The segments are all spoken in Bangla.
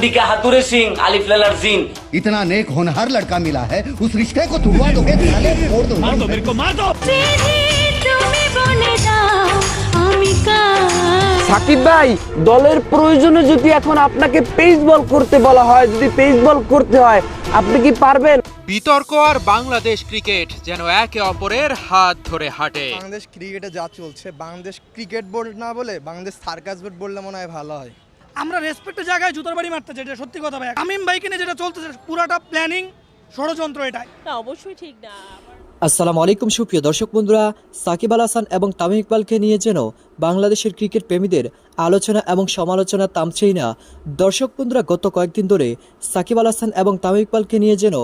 का हाथुरे सिंह आलिफ लैलार जीन। इतना नेक होनहार लड़का मिला है, उस रिश्ते को तुड़वा दोगे, साले फोड़ दो। मार दो मेरे को, मार दो। সাকিব ভাই, দলের প্রয়োজনে যদি এখন আপনাকে পেস বল করতে বলা হয়, যদি পেস বল করতে হয়, আপনি কি পারবেন? বিতর্ক আর বাংলাদেশ ক্রিকেট যেন একে অপরের হাত ধরে হাঁটে। বাংলাদেশ ক্রিকেটে যা চলছে, বাংলাদেশ ক্রিকেট বোর্ড না বলে বাংলাদেশ সার্কাস বোর্ড বললে মনে হয় ভালো হয়। আমরা রেসপেক্টের জায়গায় জুতার বাড়ি মারতে চাই, এটা সত্যি কথা ভাই। তামিম ভাইকে নিয়ে যেটা চলতেছে পুরাটা প্ল্যানিং, ষড়যন্ত্র এটাই। না, অবশ্যই ঠিক না। আসসালামু আলাইকুম সুপ্রিয় দর্শক বন্ধুরা, সাকিব আল হাসান এবং তামিম ইকবালকে নিয়ে যেন বাংলাদেশের ক্রিকেট প্রেমীদের আলোচনা এবং সমালোচনা থামছেই না। দর্শক বন্ধুরা, গত কয়েকদিন ধরে সাকিব আল হাসান এবং তামিম ইকবালকে নিয়ে যেন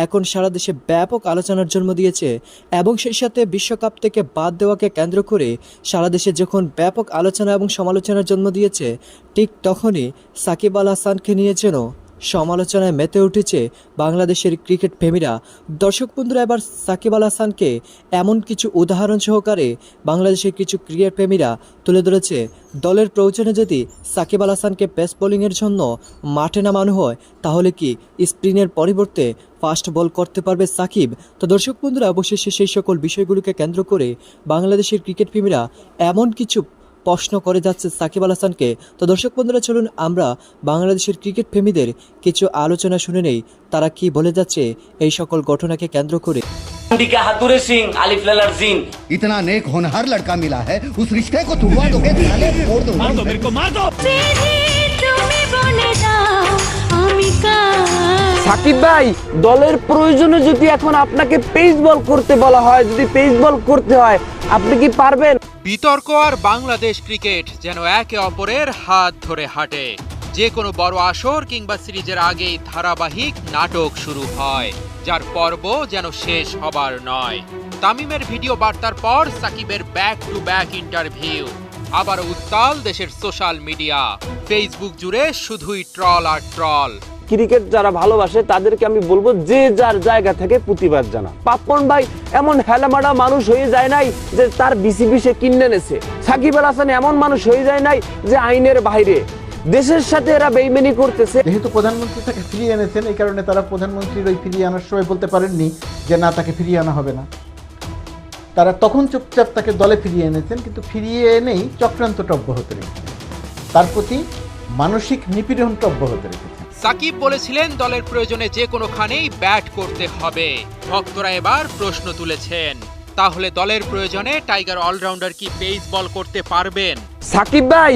এখন সারা দেশে ব্যাপক আলোচনার জন্ম দিয়েছে এবং সেই সাথে বিশ্বকাপ থেকে বাদ দেওয়াকে কেন্দ্র করে সারা দেশে যখন ব্যাপক আলোচনা এবং সমালোচনার জন্ম দিয়েছে, ঠিক তখনই সাকিব আল হাসানকে নিয়ে যেন সমালোচনায় মেতে উঠেছে বাংলাদেশের ক্রিকেট প্রেমীরা। দর্শক বন্ধুরা, এবার সাকিব আল হাসানকে এমন কিছু উদাহরণ সহকারে বাংলাদেশের কিছু ক্রিকেট প্রেমীরা তুলে ধরেছে। দলের প্রয়োজনে যদি সাকিব আল হাসানকে পেস বোলিংয়ের জন্য মাঠে নামানো হয়, তাহলে কি স্পিনের পরিবর্তে ফাস্ট বল করতে পারবে সাকিব? তো দর্শক বন্ধুরা, অবশেষে সেই সকল বিষয়গুলোকে কেন্দ্র করে বাংলাদেশের ক্রিকেট প্রেমীরা এমন কিছু প্রশ্ন করে যাচ্ছে সাকিব আল হাসানকে। তো দর্শক বন্ধুরা, চলুন আমরা বাংলাদেশের ক্রিকেট প্রেমীদের কিছু আলোচনা শুনে নেই, তারা কি বলে যাচ্ছে এই সকল ঘটনাকে কেন্দ্র করে। का हाथुरे सिंह आलिफ लैलार जीन। इतना नेक होनहार लड़का मिला है, उस रिश्ते को तुड़वा दोगे, साले फोड़ दो। मार दो मेरे को, मार दो। সাকিব ভাই, দলের প্রয়োজনে যদি এখন আপনাকে পেস বল করতে বলা হয়, যদি পেস বল করতে হয়, আপনি কি পারবেন? বিতর্ক আর বাংলাদেশ ক্রিকেট যেন একে অপরের হাত ধরে হাঁটে। যে কোনো বড় আসর কিংবা সিরিজের আগেই ধারাবাহিক নাটক শুরু হয়, যার পর্ব যেন শেষ হবার নয়। তামিমের ভিডিও বার্তার পর সাকিবের ব্যাক টু ব্যাক ইন্টারভিউ, আবার উত্তাল দেশের সোশ্যাল মিডিয়া, ফেসবুক জুড়ে শুধুই ট্রল আর ট্রল। ক্রিকেট যারা ভালোবাসে তাদেরকে আমি বলবো, যে যার জায়গা থেকে প্রতিবাদ জানা। পাপন ভাই এমন হেলামাড়া মানুষ হয়ে যায় নাই যে তার বিসিবি সে কিনে নেছে। সাকিব আল হাসান এমন মানুষ হয়ে যায় নাই যে আইনের বাইরে। দেশের সাথে এরা বেইমানি করতেছে। যেহেতু প্রধানমন্ত্রী তাকে ফিরিয়ে এনেছেন, এই কারণে তারা প্রধানমন্ত্রীর ওই ফিরিয়ে আনার সময় বলতে পারেননি যে না, তাকে ফিরিয়ে আনা হবে না। তারা তখন চুপচাপ তাকে দলে ফিরিয়ে এনেছেন, কিন্তু ফিরিয়ে এনেই চক্রান্তটা অব্যাহত রেখেছেন, তার প্রতি মানসিক নিপীড়নটা অব্যাহত রেখেছেন। সাকিব বলেছিলেন দলের প্রয়োজনে যে কোনোখানেই ব্যাট করতে হবে। ভক্তরা এবার প্রশ্ন তুলেছেন, তাহলে দলের প্রয়োজনে টাইগার অলরাউন্ডার কি পেস বল করতে পারবেন? সাকিব ভাই,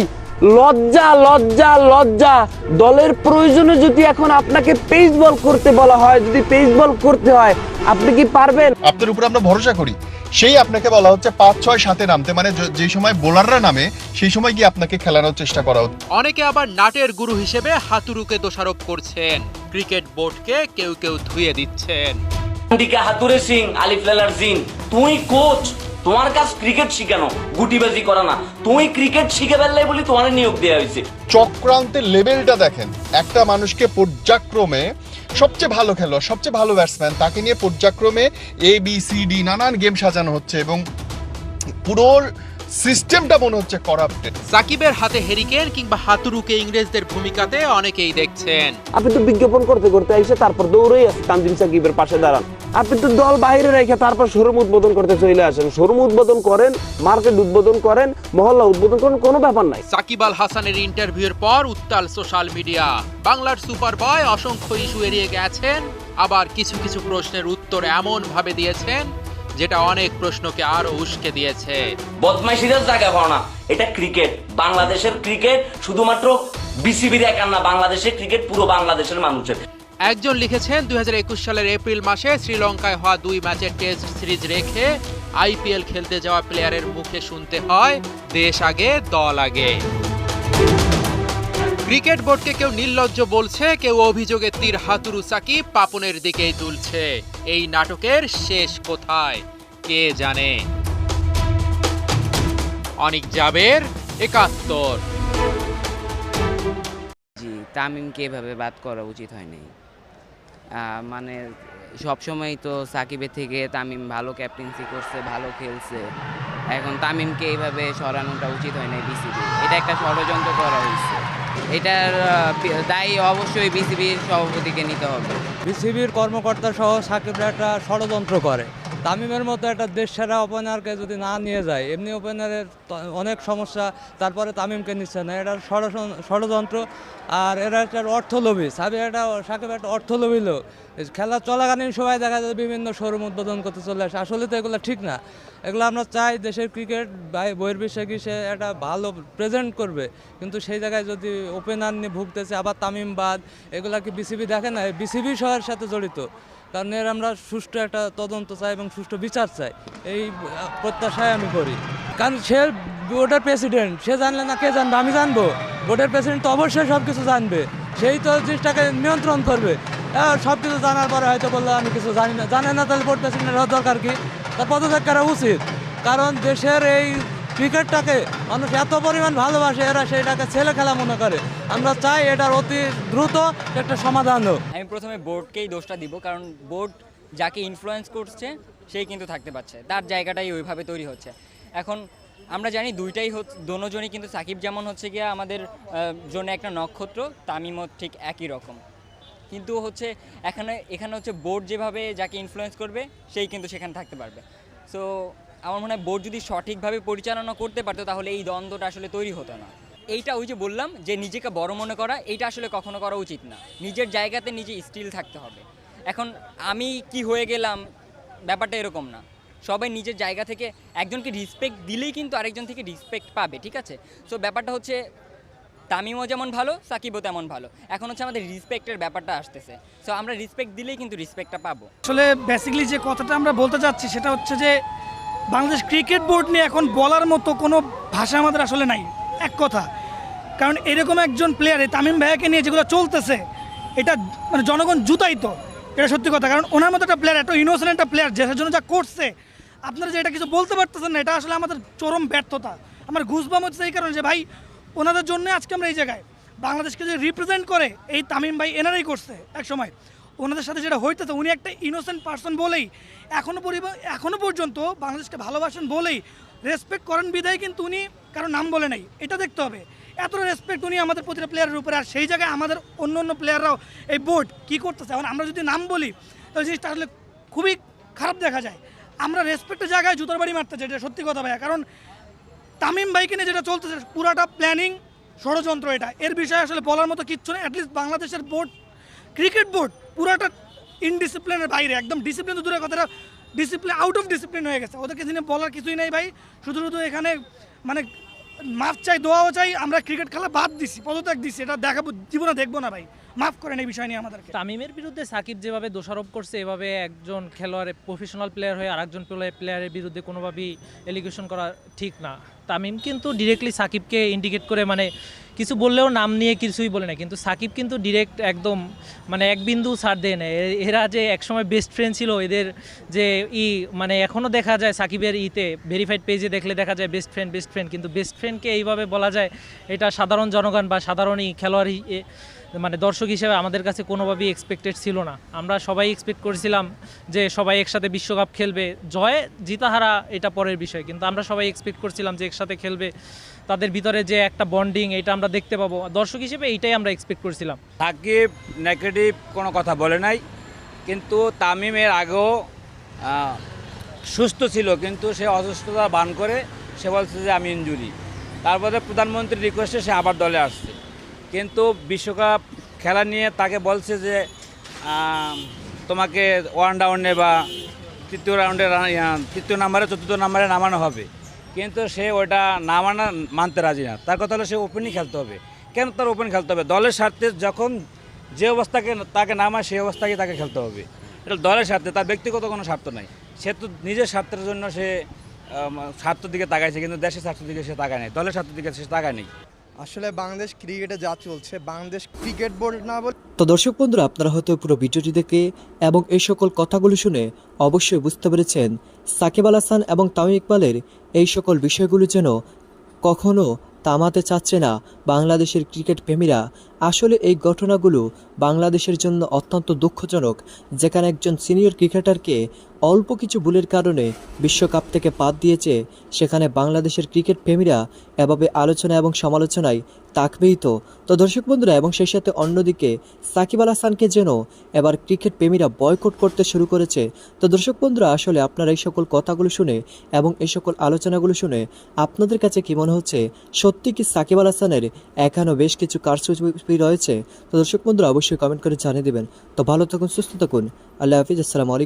লজ্জা লজ্জা লজ্জা। দলের প্রয়োজনে যদি এখন আপনাকে পেস বল করতে বলা হয়, যদি পেস বল করতে হয়, আপনি কি পারবেন? আপনার উপর আমরা ভরসা করি, সেই আপনাকে বলা হচ্ছে ৫-৬-৭ নামতে, মানে যে সময় বোলাররা নামে সেই সময় গিয়ে আপনাকে খেলানোর চেষ্টা করা হচ্ছে। অনেকে আবার নাটের গুরু হিসেবে হাতুরুকে দোষারোপ করছেন, ক্রিকেট বোর্ডকে কেউ কেউ ধুয়ে দিচ্ছেন। का हाथुरे सिंह आलिफ लैलार जीन। তুই কোচ, তোমার কাজ ক্রিকেট শিখানো, গুটিবাজি করা না। তুই ক্রিকেট শিখে ফেললে বলি তোমার নিয়োগ দেওয়া হয়েছে। চক্রান্তের লেভেলটা দেখেন, একটা মানুষকে পর্যায়ক্রমে সবচেয়ে ভালো খেলোয়াড়, সবচেয়ে ভালো ব্যাটসম্যান, তাকে নিয়ে পর্যায়ক্রমে ABCD নানান গেম সাজানো হচ্ছে এবং পুরো সিস্টেমটা মনে হচ্ছে করাপ্টেড। সাকিবের হাতে হেরিকেন কিংবা হাতুরুকে ইংরেজদের ভূমিকাতে অনেকেই দেখছেন। আপনি তো বিজ্ঞাপন করতে করতে এসে তারপর দৌড়েই আছে তানজিম সাকিবের পাশে দাঁড়ান। আপনি তো দল বাইরে রেখে তারপর শোরুম উদ্বোধন করতে চলে আসেন। শোরুম উদ্বোধন করেন, মার্কেট উদ্বোধন করেন, মহল্লা উদ্বোধন করেন, কোনো ব্যাপার নাই। সাকিব আল হাসানের ইন্টারভিউর পর উত্তাল সোশ্যাল মিডিয়া। বাংলার সুপার বয় অসংখ্য ইস্যু এড়িয়ে গেছেন, আবার কিছু কিছু প্রশ্নের উত্তর এমন ভাবে দিয়েছেন যেটা অনেক প্রশ্নকে আরো উস্কে দিয়েছে। বদমাইশিদের জায়গা পাও না, এটা ক্রিকেট। বাংলাদেশের ক্রিকেট শুধুমাত্র বিসিবির একার না, বাংলাদেশের ক্রিকেট পুরো বাংলাদেশের মানুষের। একজন লিখেছেন 2021 সালের এপ্রিল মাসে শ্রীলঙ্কায় হওয়া 2 ম্যাচের টেস্ট সিরিজ রেখে IPL খেলতে যাওয়া প্লেয়ারের মুখে শুনতে হয় দেশ আগে দল আগে। ক্রিকেট বোর্ডকে কেউ নির্লজ্জ বলছে, কেউ অভিযোগের তীর হাতুরু সাকিব পাপনের দিকেই তুলছে। এই নাটকের শেষ কোথায় কে জানে। অনিক জাবের, 71। জি, তামিমকে এভাবে বাদ করা উচিত হয়নি। মানে সবসময় তো সাকিবের থেকে তামিম ভালো ক্যাপ্টেন্সি করছে, ভালো খেলছে। এখন তামিমকে এইভাবে সরানোটা উচিত হয় না বিসিবি। এটা একটা ষড়যন্ত্র করা হয়েছে। এটার দায়ী অবশ্যই বিসিবির সভাপতিকে নিতে হবে। বিসিবির কর্মকর্তা সহ সাকিবরা একটা ষড়যন্ত্র করে। তামিমের মতো একটা দেশ সেরা ওপেনারকে যদি না নিয়ে যায়, এমনি ওপেনারের অনেক সমস্যা, তারপরে তামিমকে নিচ্ছে না, এটা ষড়যন্ত্র। আর এরা একটা অর্থলোভী, সাকিব একটা অর্থলোভী লোক। খেলা চলাকালীন সময় দেখা যায় বিভিন্ন শোরুম উদ্বোধন করতে চলে আসে, আসলে তো এগুলো ঠিক না। এগুলো আমরা চাই দেশের ক্রিকেট বহির্বিশ্বে কি সে একটা ভালো প্রেজেন্ট করবে, কিন্তু সেই জায়গায় যদি ওপেনার নিয়ে ভুগতেছে, আবার তামিম বাদ, এগুলা কি বিসিবি দেখে না? বিসিবি সবার সাথে জড়িত, কারণ এর আমরা সুষ্ঠু একটা তদন্ত চাই এবং সুষ্ঠু বিচার চাই, এই প্রত্যাশায় আমি করি। কারণ সে বোর্ডের প্রেসিডেন্ট, সে জানলে না কে জানবে? আমি জানবো? বোর্ডের প্রেসিডেন্ট তো অবশ্যই সব কিছু জানবে, সেই তো জিনিসটাকে নিয়ন্ত্রণ করবে। সব কিছু জানার পরে হয়তো বললো আমি কিছু জানি না, জানে না, তাহলে বোর্ড প্রেসিডেন্টের হওয়ার দরকার কি? তার পদত্যাগ করা উচিত, কারণ দেশের এই ক্রিকেটটাকে মানুষ এত পরিমাণ ভালোবাসে, এরা সেইটাকে ছেলে খেলা মনে করে। আমরা চাই এটার অতি দ্রুত একটা সমাধান হোক। আমি প্রথমে বোর্ডকেই দোষটা দিব, কারণ বোর্ড যাকে ইনফ্লুয়েন্স করছে সেই কিন্তু থাকতে পারছে, তার জায়গাটাই ওইভাবে তৈরি হচ্ছে। এখন আমরা জানি দোনোজনই কিন্তু সাকিব যেমন হচ্ছে গিয়া আমাদের জন্য একটা নক্ষত্র, তামিমও ঠিক একই রকম, কিন্তু হচ্ছে এখানে হচ্ছে বোর্ড যেভাবে যাকে ইনফ্লুয়েন্স করবে সেই কিন্তু সেখানে থাকতে পারবে। সো আমার মনে হয় বোর্ড যদি সঠিকভাবে পরিচালনা করতে পারতো তাহলে এই দ্বন্দ্বটা আসলে তৈরি হতো না। এইটা ওই যে বললাম যে নিজেকে বড় মনে করা, এইটা আসলে কখনো করা উচিত না। নিজের জায়গাতে নিজে স্টিল থাকতে হবে। এখন আমি কি হয়ে গেলাম, ব্যাপারটা এরকম না। সবাই নিজের জায়গা থেকে একজনকে রিসপেক্ট দিলেই কিন্তু আরেকজন থেকে রিসপেক্ট পাবে, ঠিক আছে? সো ব্যাপারটা হচ্ছে তামিমও যেমন ভালো, সাকিবও তেমন ভালো। এখন হচ্ছে আমাদের রিসপেক্টের ব্যাপারটা আসতেছে। সো আমরা রিসপেক্ট দিলেই কিন্তু রিসপেক্টটা পাবো। আসলে বেসিক্যালি যে কথাটা আমরা বলতে চাচ্ছি সেটা হচ্ছে যে বাংলাদেশ ক্রিকেট বোর্ড নিয়ে এখন বলার মতো কোনো ভাষা আমাদের আসলে নাই, এক কথা। কারণ এরকম একজন প্লেয়ার, এই তামিম ভাইয়াকে নিয়ে যেগুলো চলতেছে, এটা মানে জনগণ জুতাইতো, এটা সত্যি কথা। কারণ ওনার মতো একটা প্লেয়ার, এত ইনোসেন্ট একটা প্লেয়ার, দেশের জন্য যা করছে, আপনারা যে এটা কিছু বলতে পারতেছেন না, এটা আসলে আমাদের চরম ব্যর্থতা। আমার ঘুষবাম হচ্ছে এই কারণে যে ভাই ওনাদের জন্য আজকে আমরা এই জায়গায়, বাংলাদেশকে যে রিপ্রেজেন্ট করে এই তামিম ভাই এনারাই করছে এক সময়। ওনাদের সাথে যেটা হইতেছে, উনি একটা ইনোসেন্ট পার্সন বলেই এখনও পর্যন্ত বাংলাদেশকে ভালোবাসেন বলেই, রেসপেক্ট করেন বিদায় কিন্তু উনি কারো নাম বলে নাই, এটা দেখতে হবে। এতটা রেসপেক্ট উনি আমাদের প্রতিটা প্লেয়ারের উপরে, আর সেই জায়গায় আমাদের অন্য প্লেয়াররাও এই বোর্ড কী করতেছে। এখন আমরা যদি নাম বলি তাহলে জিনিসটা আসলে খুবই খারাপ দেখা যায়। আমরা রেসপেক্টের জায়গায় জুতোর বাড়ি মারতে চাই, এটা সত্যি কথা ভাইয়া। কারণ তামিম ভাইকে নিয়ে যেটা চলতেছে পুরাটা প্ল্যানিং, ষড়যন্ত্র, এটা এর বিষয়ে আসলে বলার মতো কিচ্ছু নেই। অ্যাটলিস্ট বাংলাদেশের বোর্ড, ক্রিকেট বোর্ড পুরাটা ইনডিসিপ্লিনের বাইরে, একদম ডিসিপ্লিন তো দূরের কথাটা, ডিসিপ্লিন আউট অফ ডিসিপ্লিন হয়ে গেছে। ওদেরকে নিয়ে বলার কিছুই নেই ভাই, শুধু এখানে মানে মাফ চাই, দোয়াও চাই। আমরা ক্রিকেট খেলা বাদ দিছি, পদত্যাগ দিছি, এটা দেখাবো, জীবনে দেখবো না ভাই, মাফ করেন এই বিষয় নিয়ে আমাদেরকে। তামিমের বিরুদ্ধে সাকিব যেভাবে দোষারোপ করছে, এভাবে একজন খেলোয়াড়, প্রফেশনাল প্লেয়ার হয়ে আরেকজন প্লেয়ারের বিরুদ্ধে কোনোভাবেই এলিগেশন করা ঠিক না। তামিম কিন্তু ডিরেক্টলি সাকিবকে ইন্ডিকেট করে, মানে কিছু বললেও নাম নিয়ে কিছুই বলে না, কিন্তু সাকিব কিন্তু ডিরেক্ট একদম মানে এক বিন্দু ছাড় দেয় না। এরা যে একসময় বেস্ট ফ্রেন্ড ছিল, এদের যে মানে এখনও দেখা যায় সাকিবের ভেরিফাইড পেজে দেখলে দেখা যায় বেস্ট ফ্রেন্ড, কিন্তু বেস্ট ফ্রেন্ডকে এইভাবে বলা যায়, এটা সাধারণ জনগণ বা সাধারণই খেলোয়াড় মানে দর্শক হিসেবে আমাদের কাছে কোনোভাবেই এক্সপেক্টেড ছিল না। আমরা সবাই এক্সপেক্ট করেছিলাম যে সবাই একসাথে বিশ্বকাপ খেলবে, জয় জিতাহারা এটা পরের বিষয়, কিন্তু আমরা সবাই এক্সপেক্ট করছিলাম যে একসাথে খেলবে, তাদের ভিতরে যে একটা বন্ডিং, এটা আমরা দেখতে পাবো। দর্শক হিসেবে এইটাই আমরা এক্সপেক্ট করছিলাম। সাকিব নেগেটিভ কোনো কথা বলে নাই, কিন্তু তামিমের আগেও সুস্থ ছিল, কিন্তু সে অসুস্থতা বান করে সে বলছে যে আমি ইনজুরি। তারপরে প্রধানমন্ত্রীর রিকোয়েস্টে সে আবার দলে আসছে, কিন্তু বিশ্বকাপ খেলা নিয়ে তাকে বলছে যে তোমাকে ওয়ান ডাউনে বা তৃতীয় নাম্বারে, চতুর্থ নাম্বারে নামানো হবে, কিন্তু সে ওটা মানতে রাজি না। তার কথা হলো সে ওপেনই খেলতে হবে। কেন তার ওপেন খেলতে হবে? দলের স্বার্থে যখন যে অবস্থাকে তাকে নামায় সেই অবস্থাকে তাকে খেলতে হবে, এটা দলের স্বার্থে, তার ব্যক্তিগত কোনো স্বার্থ নাই। সে তো নিজের স্বার্থের জন্য সে স্বার্থের দিকে তাকাইছে, কিন্তু দেশের স্বার্থের দিকে সে তাকায় নেই, দলের স্বার্থের দিকে সে তাকায় নেই। আসলে বাংলাদেশ ক্রিকেটে যা চলছে, বাংলাদেশ ক্রিকেট বোর্ড না বলে। তো দর্শক বন্ধুরা, আপনারা হয়তো পুরো ভিডিওটি দেখে এবং এই সকল কথাগুলো শুনে অবশ্যই বুঝতে পেরেছেন সাকিব আল হাসান এবং তামিম ইকবালের এই সকল বিষয়গুলো যেন কখনো থামাতে চাচ্ছে না বাংলাদেশের ক্রিকেট প্রেমীরা। আসলে এই ঘটনাগুলো বাংলাদেশের জন্য অত্যন্ত দুঃখজনক, যেখানে একজন সিনিয়র ক্রিকেটারকে অল্প কিছু ভুলের কারণে বিশ্বকাপ থেকে বাদ দিয়েছে, সেখানে বাংলাদেশের ক্রিকেট প্রেমীরা এভাবে আলোচনা এবং সমালোচনায় থাকবেই তো। দর্শক বন্ধুরা, এবং সেই সাথে অন্যদিকে সাকিব আল হাসানকে যেন এবার ক্রিকেট প্রেমীরা বয়কট করতে শুরু করেছে। তো দর্শক বন্ধুরা, আসলে আপনারা এই সকল কথাগুলো শুনে এবং এই সকল আলোচনাগুলো শুনে আপনাদের কাছে কি মনে হচ্ছে? সত্যি কি সাকিব আল হাসানের এখনও বেশ কিছু কারচুপি রয়েছে? তো দর্শক বন্ধুরা, অবশ্যই কমেন্ট করে জানিয়ে দেবেন। তো ভালো থাকুন, সুস্থ থাকুন, আল্লাহ হাফিজ, আসসালামু আলাইকুম।